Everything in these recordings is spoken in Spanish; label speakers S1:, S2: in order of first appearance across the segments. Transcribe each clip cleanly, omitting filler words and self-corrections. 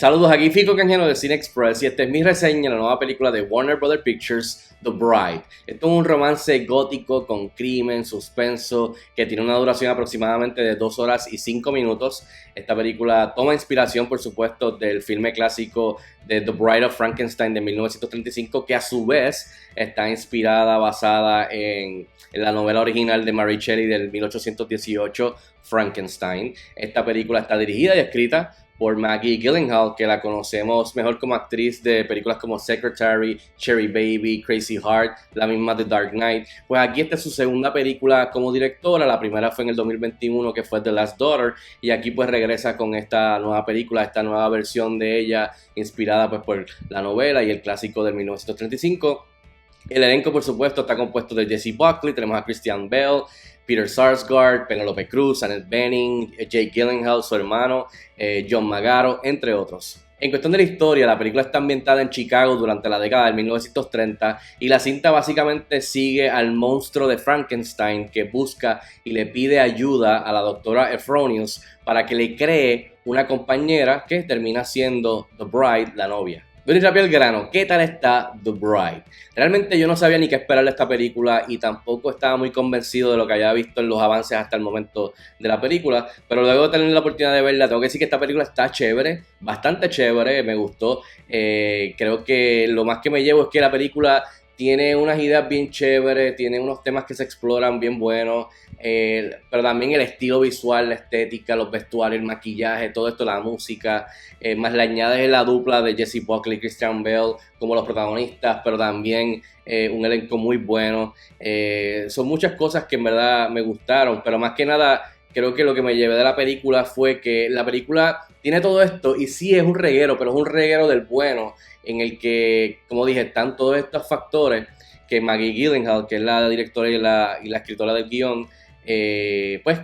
S1: Saludos, aquí Fico Canjeno de Cine Express y esta es mi reseña de la nueva película de Warner Bros. Pictures, The Bride. Esto es un romance gótico con crimen, suspenso, que tiene una duración aproximadamente de 2 horas y 5 minutos. Esta película toma inspiración, por supuesto, del filme clásico de The Bride of Frankenstein de 1935, que a su vez está basada en la novela original de Mary Shelley del 1818, Frankenstein. Esta película está dirigida y escrita por Maggie Gyllenhaal, que la conocemos mejor como actriz de películas como Secretary, Cherry Baby, Crazy Heart, la misma The Dark Knight. Pues aquí esta es su segunda película como directora. La primera fue en el 2021, que fue The Last Daughter, y aquí pues regresa con esta nueva película, esta nueva versión de ella, inspirada pues por la novela y el clásico de 1935. El elenco, por supuesto, está compuesto de Jessie Buckley, tenemos a Christian Bale, Peter Sarsgaard, Penelope Cruz, Annette Bening, Jake Gyllenhaal, su hermano, John Magaro, entre otros. En cuestión de la historia, la película está ambientada en Chicago durante la década de 1930 y la cinta básicamente sigue al monstruo de Frankenstein que busca y le pide ayuda a la doctora Ephronous para que le cree una compañera que termina siendo The Bride, la novia. Voy a ir rápido al grano. ¿Qué tal está The Bride? Realmente yo no sabía ni qué esperar de esta película y tampoco estaba muy convencido de lo que había visto en los avances hasta el momento de la película, pero luego de tener la oportunidad de verla, tengo que decir que esta película está chévere, bastante chévere, me gustó. Creo que lo más que me llevo es que la película tiene unas ideas bien chéveres, tiene unos temas que se exploran bien buenos, pero también el estilo visual, la estética, los vestuarios, el maquillaje, todo esto, la música, más le añades la dupla de Jessie Buckley y Christian Bale como los protagonistas, pero también un elenco muy bueno. Son muchas cosas que en verdad me gustaron, pero más que nada creo que lo que me llevé de la película fue que la película tiene todo esto y sí es un reguero, pero es un reguero del bueno, en el que, como dije, están todos estos factores que Maggie Gyllenhaal, que es la directora y la escritora del guión, pues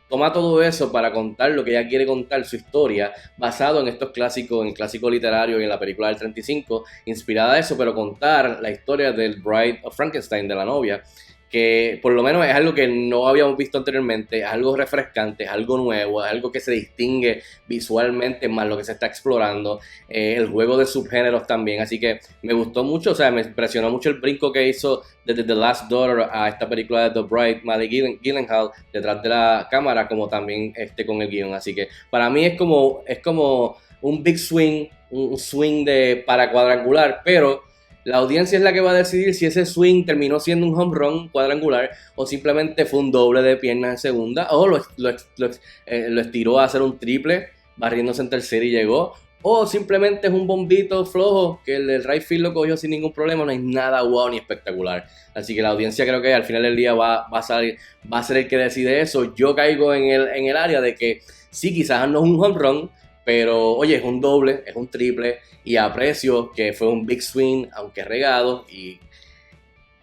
S1: toma todo eso para contar lo que ella quiere contar, su historia, basado en estos clásicos, en el clásico literario y en la película del 35, inspirada a eso, pero contar la historia del Bride of Frankenstein, de la novia, que por lo menos es algo que no habíamos visto anteriormente, es algo refrescante, es algo nuevo, es algo que se distingue visualmente más lo que se está explorando, el juego de subgéneros también, así que me gustó mucho, o sea, me impresionó mucho el brinco que hizo desde The Last Daughter a esta película de The Bride, Maggie Gyllenhaal detrás de la cámara, como también con el guión, así que para mí es como un big swing, un swing para cuadrangular, pero la audiencia es la que va a decidir si ese swing terminó siendo un home run cuadrangular o simplemente fue un doble de piernas en segunda o lo estiró a hacer un triple barriéndose en tercera y llegó, o simplemente es un bombito flojo que el right field lo cogió sin ningún problema. No hay nada wow ni espectacular, así que la audiencia creo que al final del día va a ser el que decide eso. Yo caigo en el área de que sí, quizás no es un home run, pero oye, es un doble, es un triple, y aprecio que fue un big swing, aunque regado, y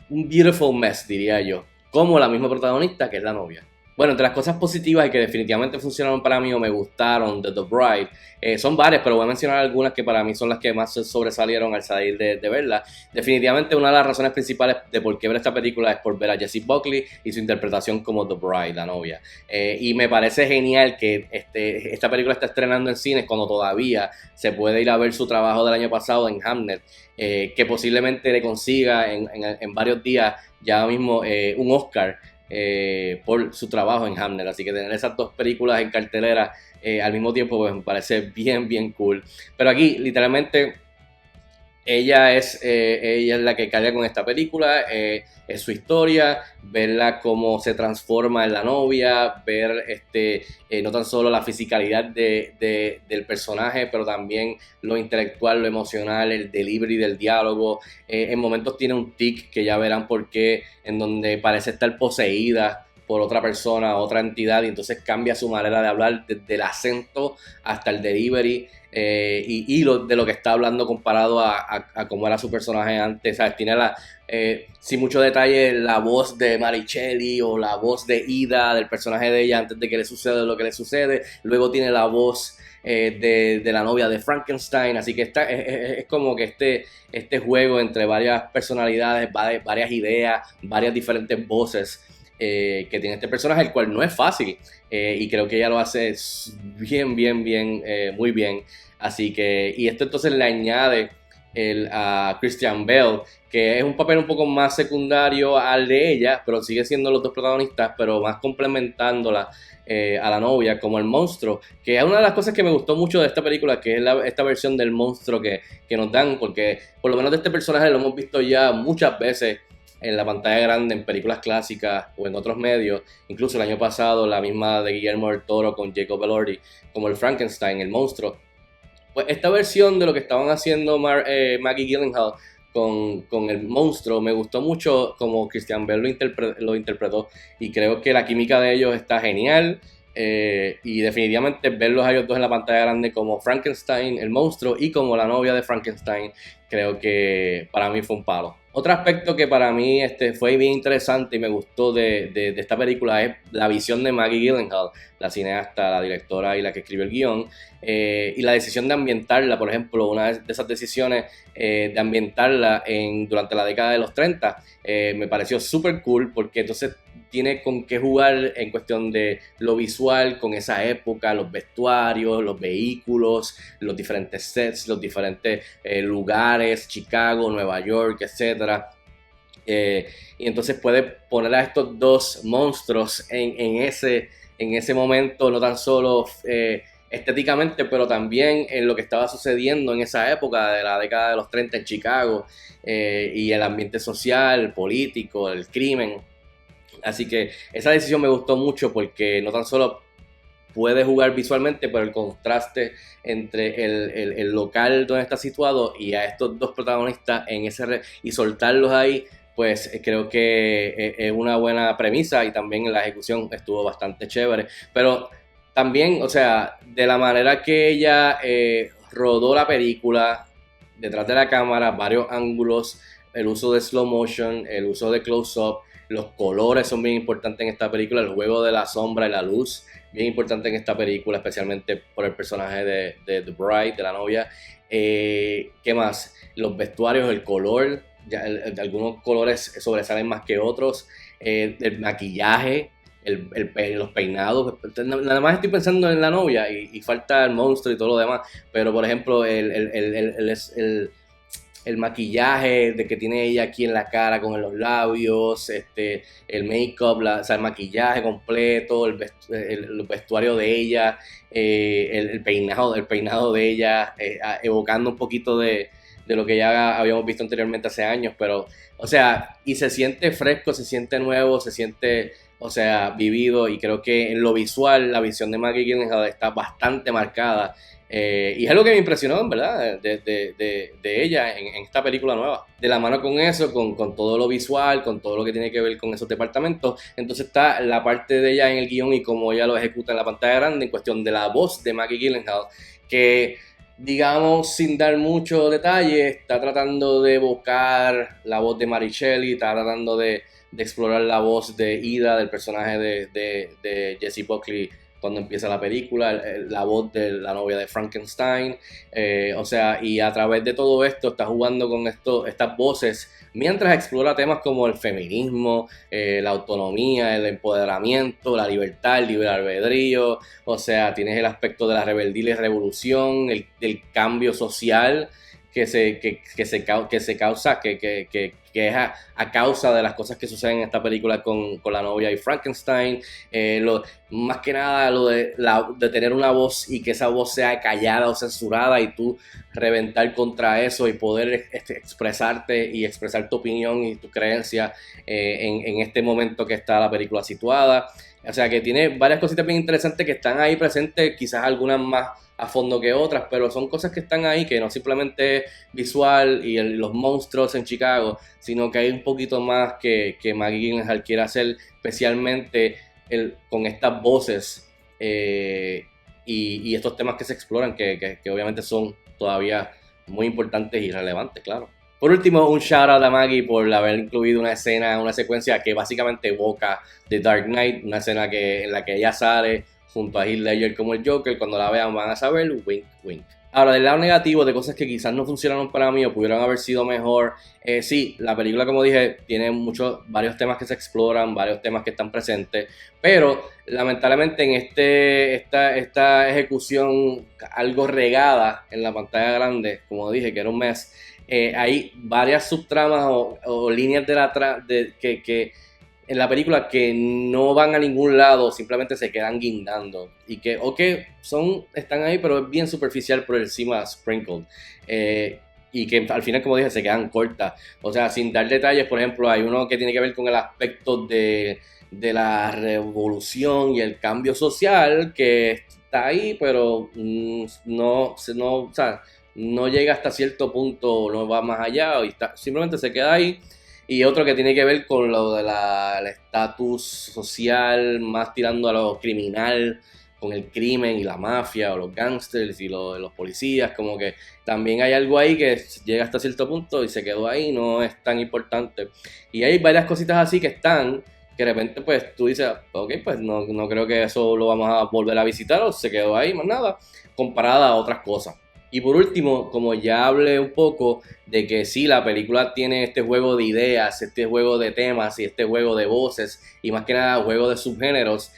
S1: un beautiful mess, diría yo, como la misma protagonista, que es la novia. Bueno, entre las cosas positivas y que definitivamente funcionaron para mí o me gustaron de The Bride, son varias, pero voy a mencionar algunas que para mí son las que más sobresalieron al salir de verla. Definitivamente una de las razones principales de por qué ver esta película es por ver a Jessie Buckley y su interpretación como The Bride, la novia. Y me parece genial que esta película está estrenando en cines cuando todavía se puede ir a ver su trabajo del año pasado en Hamnet, que posiblemente le consiga en varios días ya mismo un Oscar por su trabajo en Hamnet. Así que tener esas dos películas en cartelera al mismo tiempo pues me parece bien cool. Pero aquí literalmente ella es la que carga con esta película, es su historia, verla cómo se transforma en la novia, ver no tan solo la fisicalidad del personaje, pero también lo intelectual, lo emocional, el delivery del diálogo. En momentos tiene un tic que ya verán por qué, en donde parece estar poseída por otra persona, otra entidad, y entonces cambia su manera de hablar desde el acento hasta el delivery, de lo que está hablando comparado a cómo era su personaje antes, ¿sabes? Tiene sin mucho detalle, la voz de Mary Shelley o la voz de Ida, del personaje de ella antes de que le suceda lo que le sucede. Luego tiene la voz de la novia de Frankenstein, así que es como que este juego entre varias personalidades, varias ideas, varias diferentes voces, que tiene este personaje, el cual no es fácil, y creo que ella lo hace bien, muy bien. Así que, y esto entonces le añade a Christian Bale, que es un papel un poco más secundario al de ella, pero sigue siendo los dos protagonistas, pero más complementándola a la novia como el monstruo, que es una de las cosas que me gustó mucho de esta película, que es esta versión del monstruo que nos dan, porque por lo menos de este personaje lo hemos visto ya muchas veces en la pantalla grande, en películas clásicas o en otros medios, incluso el año pasado la misma de Guillermo del Toro con Jacob Elordi, como el Frankenstein, el monstruo. Pues esta versión de lo que estaban haciendo Maggie Gyllenhaal con el monstruo me gustó mucho como Christian Bale lo interpretó, y creo que la química de ellos está genial, y definitivamente verlos a ellos dos en la pantalla grande como Frankenstein, el monstruo, y como la novia de Frankenstein, creo que para mí fue un palo. Otro aspecto que para mí fue bien interesante y me gustó de esta película es la visión de Maggie Gyllenhaal, la cineasta, la directora y la que escribió el guión, y la decisión de ambientarla, por ejemplo, una de esas decisiones de ambientarla durante la década de los 30, me pareció súper cool, porque entonces tiene con qué jugar en cuestión de lo visual con esa época, los vestuarios, los vehículos, los diferentes sets, los diferentes lugares, Chicago, Nueva York, etc. Y entonces puede poner a estos dos monstruos en ese momento, no tan solo estéticamente, pero también en lo que estaba sucediendo en esa época de la década de los 30 en Chicago, y el ambiente social, político, el crimen. Así que esa decisión me gustó mucho, porque no tan solo puede jugar visualmente, pero el contraste entre el local donde está situado y a estos dos protagonistas y soltarlos ahí, pues creo que es una buena premisa, y también la ejecución estuvo bastante chévere. Pero también, o sea, de la manera que ella rodó la película, detrás de la cámara, varios ángulos, el uso de slow motion, el uso de close-up, los colores son bien importantes en esta película, el juego de la sombra y la luz, bien importante en esta película, especialmente por el personaje de The Bride, de la novia. ¿Qué más? Los vestuarios, el color, algunos colores sobresalen más que otros, el maquillaje, los peinados. Nada más estoy pensando en la novia y falta el monstruo y todo lo demás, pero por ejemplo el maquillaje de que tiene ella aquí en la cara con los labios, el make-up, o sea, el maquillaje completo, el vestuario de ella, el peinado de ella, evocando un poquito de lo que ya habíamos visto anteriormente hace años, pero, o sea, y se siente fresco, se siente nuevo, se siente, o sea, vivido, y creo que en lo visual la visión de Maggie Gyllenhaal está bastante marcada. Y es algo que me impresionó, en verdad, de ella en esta película nueva. De la mano con eso, con todo lo visual, con todo lo que tiene que ver con esos departamentos, entonces está la parte de ella en el guión y cómo ella lo ejecuta en la pantalla grande en cuestión de la voz de Maggie Gyllenhaal, que, digamos, sin dar mucho detalle, está tratando de evocar la voz de Mary Shelley, está tratando de explorar la voz de Ida, del personaje de Jessie Buckley, cuando empieza la película, la voz de la novia de Frankenstein, o sea, y a través de todo esto está jugando con estas voces, mientras explora temas como el feminismo, la autonomía, el empoderamiento, la libertad, el libre albedrío, o sea, tienes el aspecto de la rebeldía y la revolución, el cambio social que se causa, que es a causa de las cosas que suceden en esta película con la novia y Frankenstein, más que nada lo de tener una voz y que esa voz sea callada o censurada y tú reventar contra eso y poder expresarte y expresar tu opinión y tu creencia en este momento que está la película situada. O sea que tiene varias cositas bien interesantes que están ahí presentes, quizás algunas más a fondo que otras, pero son cosas que están ahí, que no simplemente visual y los monstruos en Chicago, sino que hay un poquito más que Maggie Gyllenhaal quiere hacer, especialmente con estas voces, y estos temas que se exploran, que obviamente son todavía muy importantes y relevantes, claro. Por último, un shout out a Maggie por haber incluido una secuencia que básicamente evoca The Dark Knight, una escena en la que ella sale junto a Heath Ledger como el Joker. Cuando la vean van a saber, wink, wink. Ahora, del lado negativo, de cosas que quizás no funcionaron para mí o pudieron haber sido mejor, sí, la película, como dije, tiene varios temas que se exploran, varios temas que están presentes, pero lamentablemente en esta ejecución algo regada en la pantalla grande, como dije, que era un mes, hay varias subtramas o líneas que en la película que no van a ningún lado, simplemente se quedan guindando. Y que, ok, están ahí, pero es bien superficial por encima, sprinkled. Y que al final, como dije, se quedan cortas. O sea, sin dar detalles, por ejemplo, hay uno que tiene que ver con el aspecto de la revolución y el cambio social, que está ahí, pero o sea, no llega hasta cierto punto, no va más allá, simplemente se queda ahí. Y otro que tiene que ver con lo de el estatus social, más tirando a lo criminal, con el crimen y la mafia, o los gangsters y los policías, como que también hay algo ahí que llega hasta cierto punto y se quedó ahí, no es tan importante. Y hay varias cositas así que están, que de repente pues tú dices, ok, pues no creo que eso lo vamos a volver a visitar, o se quedó ahí, más nada, comparada a otras cosas. Y por último, como ya hablé un poco de que sí, la película tiene este juego de ideas, este juego de temas y este juego de voces y más que nada juego de subgéneros,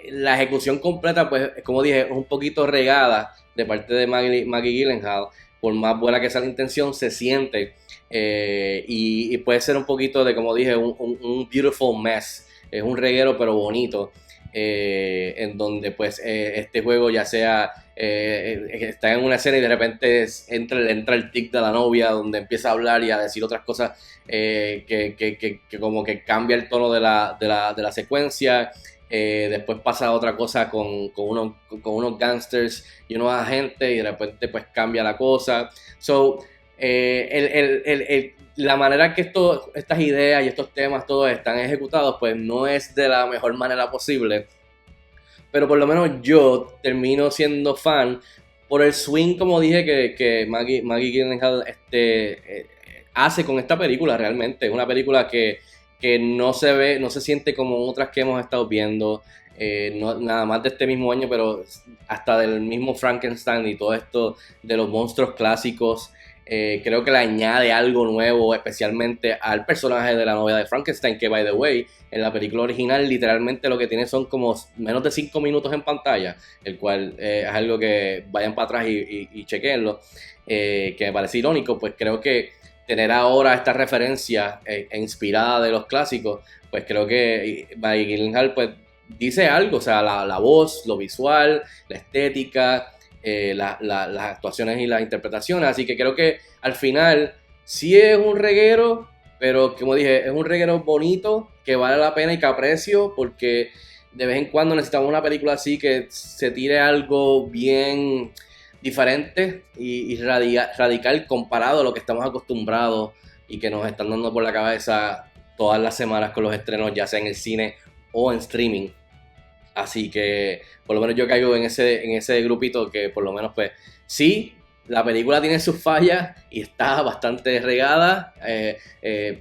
S1: la ejecución completa, pues como dije, es un poquito regada de parte de Maggie Gyllenhaal. Por más buena que sea la intención, se siente y puede ser un poquito de, como dije, un beautiful mess. Es un reguero pero bonito. En donde pues este juego ya sea está en una escena y de repente entra el tic de la novia donde empieza a hablar y a decir otras cosas que como que cambia el tono de la secuencia. Después pasa otra cosa con unos gangsters y unos agentes y de repente pues cambia la cosa. So, la manera que estas ideas y estos temas todos están ejecutados pues no es de la mejor manera posible, pero por lo menos yo termino siendo fan por el swing, como dije, que Maggie Gyllenhaal hace con esta película. Realmente es una película que no se siente como otras que hemos estado viendo, nada más de este mismo año, pero hasta del mismo Frankenstein y todo esto de los monstruos clásicos. Creo que le añade algo nuevo, especialmente al personaje de la novia de Frankenstein, que, by the way, en la película original literalmente lo que tiene son como menos de 5 minutos en pantalla, el cual es algo que vayan para atrás y chequenlo, que me parece irónico. Pues creo que tener ahora esta referencia inspirada de los clásicos, pues creo que Maggie Gyllenhaal pues dice algo, o sea, la voz, lo visual, la estética, las actuaciones y las interpretaciones. Así que creo que al final sí es un reguero, pero como dije, es un reguero bonito que vale la pena y que aprecio, porque de vez en cuando necesitamos una película así que se tire algo bien diferente y radical comparado a lo que estamos acostumbrados y que nos están dando por la cabeza todas las semanas con los estrenos, ya sea en el cine o en streaming. Así que por lo menos yo caigo en ese grupito que por lo menos pues sí, la película tiene sus fallas y está bastante regada,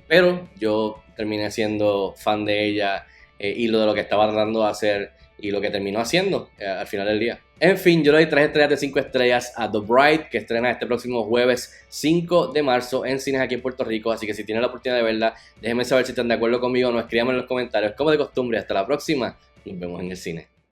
S1: pero yo terminé siendo fan de ella y de lo que estaba tratando de hacer y lo que terminó haciendo al final del día. En fin, yo le doy 3 estrellas de 5 estrellas a The Bride, que estrena este próximo jueves 5 de marzo en cines aquí en Puerto Rico. Así que si tienen la oportunidad de verla, déjenme saber si están de acuerdo conmigo o no, escríbanme en los comentarios como de costumbre. Hasta la próxima, nos vemos en el cine.